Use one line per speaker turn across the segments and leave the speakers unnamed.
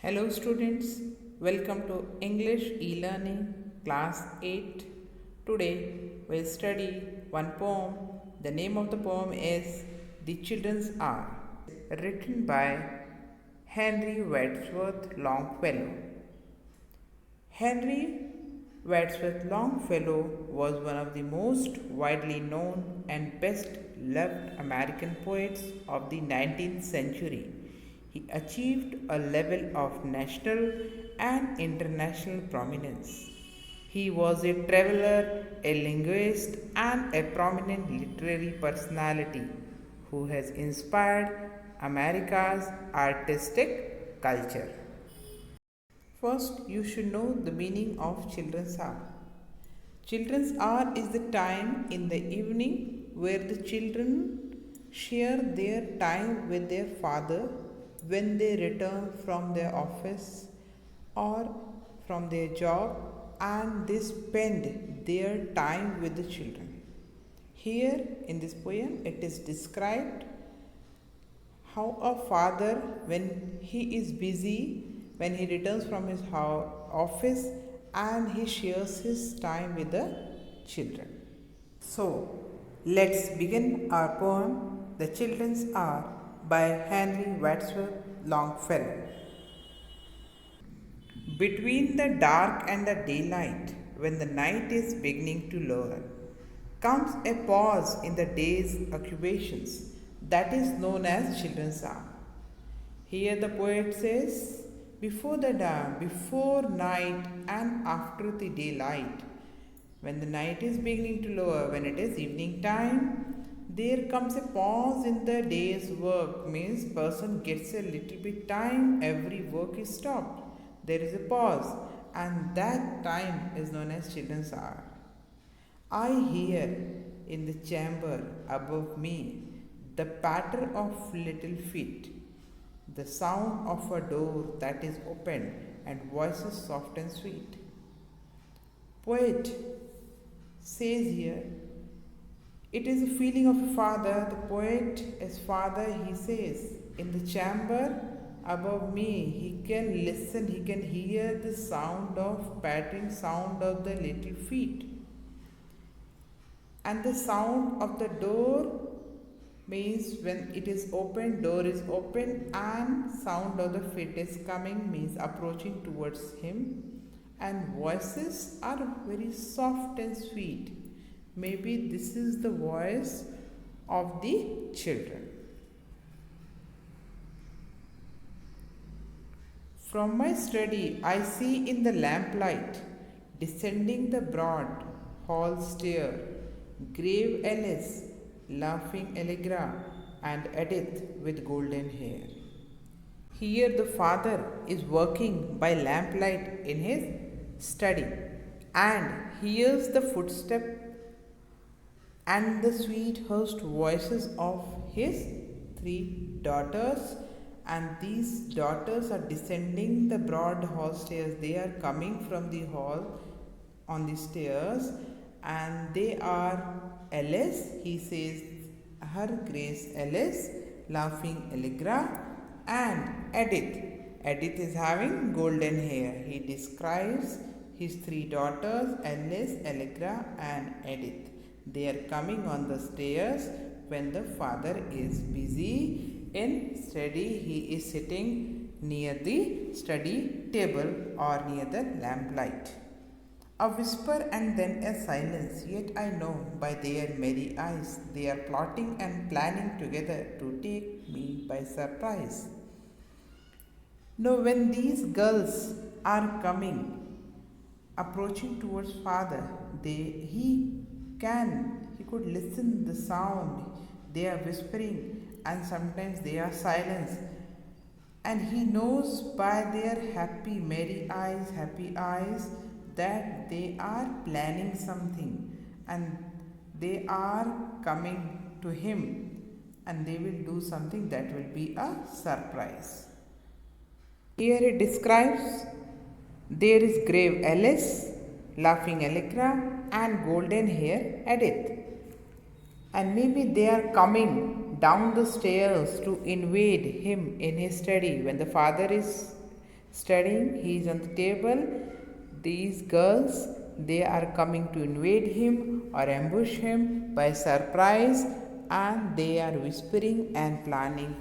Hello students, welcome to English e-learning class 8. Today we'll study one poem. The name of the poem is The Children's Hour, written by Henry Wadsworth Longfellow. Henry Wadsworth Longfellow was one of the most widely known and best loved American poets of the 19th century. He achieved a level of national and international prominence. He was a traveler, a linguist, and a prominent literary personality who has inspired America's artistic culture. First, you should know the meaning of children's hour. Children's hour is the time in the evening where the children share their time with their father when they return from their office or from their job, and they spend their time with the children. Here in this poem, it is described how a father, when he is busy, when he returns from his office, and he shares his time with the children. So, let's begin our poem, The Children's Hour by Henry Wadsworth Longfellow. Between the dark and the daylight, when the night is beginning to lower, comes a pause in the day's occupations that is known as children's hour. Here the poet says, before the dawn, before night, and after the daylight, when the night is beginning to lower, when it is evening time, there comes a pause in the day's work. Means person gets a little bit time, every work is stopped. There is a pause, and that time is known as children's hour. I hear in the chamber above me the patter of little feet, the sound of a door that is opened, and voices soft and sweet. Poet says here, it is a feeling of a father. The poet as father, he says, in the chamber above me, he can listen, he can hear the sound of pattering, sound of the little feet. And the sound of the door means when it is open, door is open, and sound of the feet is coming, means approaching towards him, and voices are very soft and sweet. Maybe this is the voice of the children. From my study, I see in the lamplight, descending the broad hall stair, grave Alice, laughing Allegra, and Edith with golden hair. Here the father is working by lamplight in his study and hears the footstep and the sweet hushed voices of his three daughters, and these daughters are descending the broad hall stairs. They are coming from the hall on the stairs, and they are Alice, he says her Grace Alice, laughing Allegra, and Edith. Edith is having golden hair. He describes his three daughters, Alice, Allegra, and Edith. They are coming on the stairs when the father is busy in study. He is sitting near the study table or near the lamplight. A whisper and then a silence, yet I know by their merry eyes they are plotting and planning together to take me by surprise. Now when these girls are coming, approaching towards father, he could listen the sound. They are whispering, and sometimes they are silent, and he knows by their happy eyes that they are planning something, and they are coming to him, and they will do something that will be a surprise. Here it describes there is grave Alice, laughing Allegra, and golden hair Edith. And maybe they are coming down the stairs to invade him in his study when the father is studying. He is on the table. These girls, they are coming to invade him or ambush him by surprise, and they are whispering and planning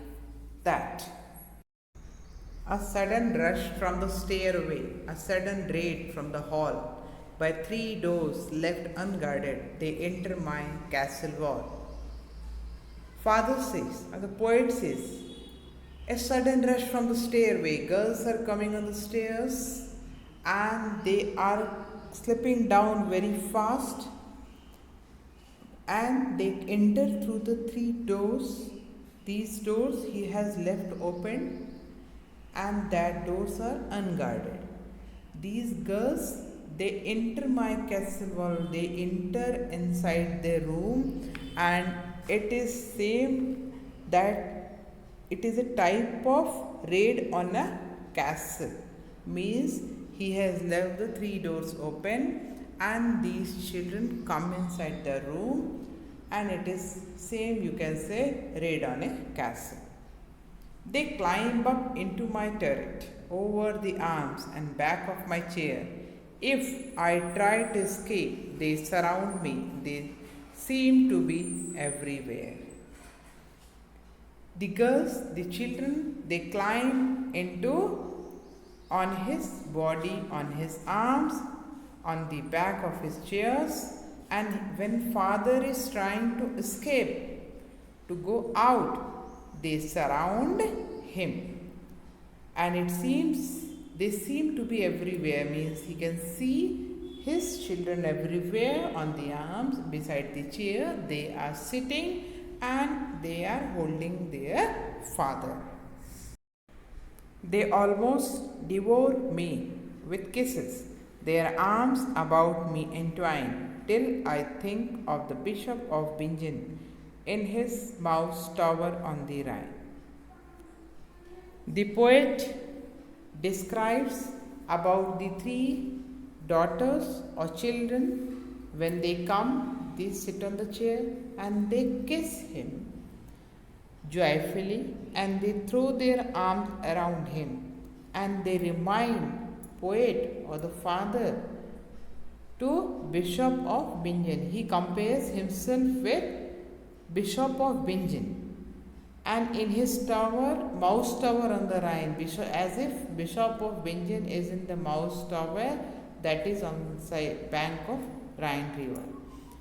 that. A sudden rush from the stairway, a sudden raid from the hall. By 3 doors left unguarded, they enter my castle wall. Father says, or the poet says, a sudden rush from the stairway. Girls are coming on the stairs and they are slipping down very fast, and they enter through the 3 doors. These doors he has left open, and that doors are unguarded. These girls, they enter my castle wall, they enter inside their room, and it is same that it is a type of raid on a castle. Means he has left the 3 doors open, and these children come inside the room, and it is same, you can say, raid on a castle. They climb up into my turret, over the arms and back of my chair. If I try to escape, they surround me. They seem to be everywhere. The girls, the children, they climb into on his body, on his arms, on the back of his chairs, and when father is trying to escape, to go out, they surround him, and it seems they seem to be everywhere. Means he can see his children everywhere, on the arms, beside the chair. They are sitting and they are holding their father. They almost devour me with kisses, their arms about me entwine, till I think of the Bishop of Bingen in his mouse tower on the Rhine. The poet describes about the 3 daughters or children. When they come, they sit on the chair and they kiss him joyfully, and they throw their arms around him, and they remind poet or the father to Bishop of Bingen. He compares himself with Bishop of Bingen, and in his tower, mouse tower on the Rhine, as if Bishop of Bingen is in the mouse tower that is on the bank of Rhine river.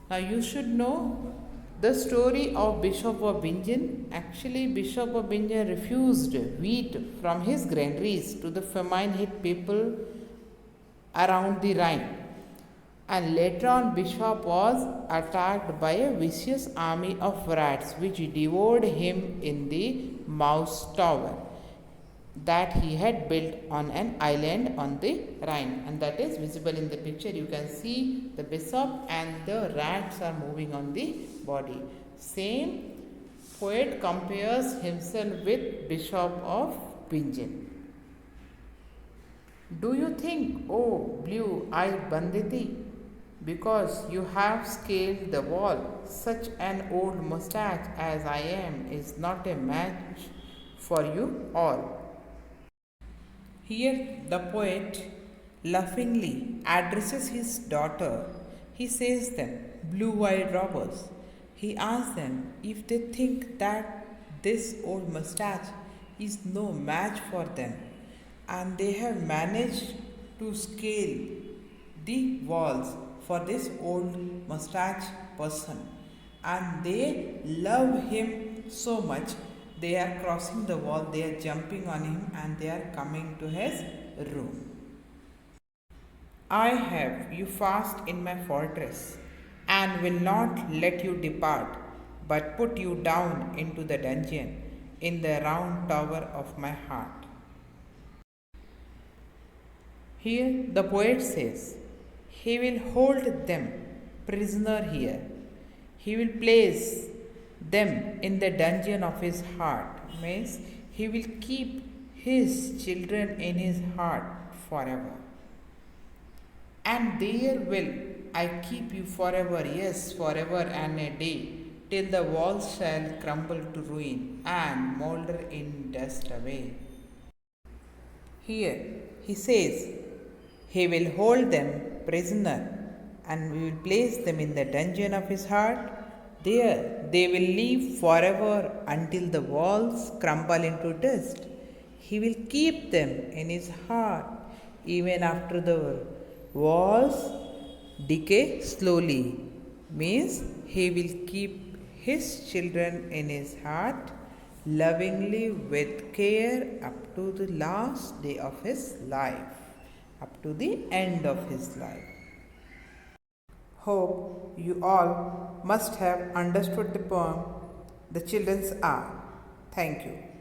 Now you should know the story of Bishop of Bingen. Actually, Bishop of Bingen refused wheat from his granaries to the famine-hit people around the Rhine. And later on, Bishop was attacked by a vicious army of rats which devoured him in the mouse tower that he had built on an island on the Rhine, and that is visible in the picture. You can see the bishop and the rats are moving on the body. Same poet compares himself with Bishop of Bingen. Do you think, oh blue-eyed banditi, because you have scaled the wall, such an old moustache as I am is not a match for you all? Here the poet laughingly addresses his daughter. He says them, blue-eyed robbers. He asks them if they think that this old moustache is no match for them, and they have managed to scale the walls for this old mustache person, and they love him so much. They are crossing the wall, they are jumping on him, and they are coming to his room. I have you fast in my fortress, and will not let you depart, but put you down into the dungeon in the round tower of my heart. Here the poet says, he will hold them prisoner here. He will place them in the dungeon of his heart. Means he will keep his children in his heart forever. And there will I keep you forever, yes, forever and a day, till the walls shall crumble to ruin and moulder in dust away. Here he says, he will hold them prisoner and we will place them in the dungeon of his heart. There they will live forever until the walls crumble into dust. He will keep them in his heart even after the walls decay slowly. Means he will keep his children in his heart lovingly with care up to the last day of his life, up to the end of his life. Hope you all must have understood the poem The Children's Hour. Thank you.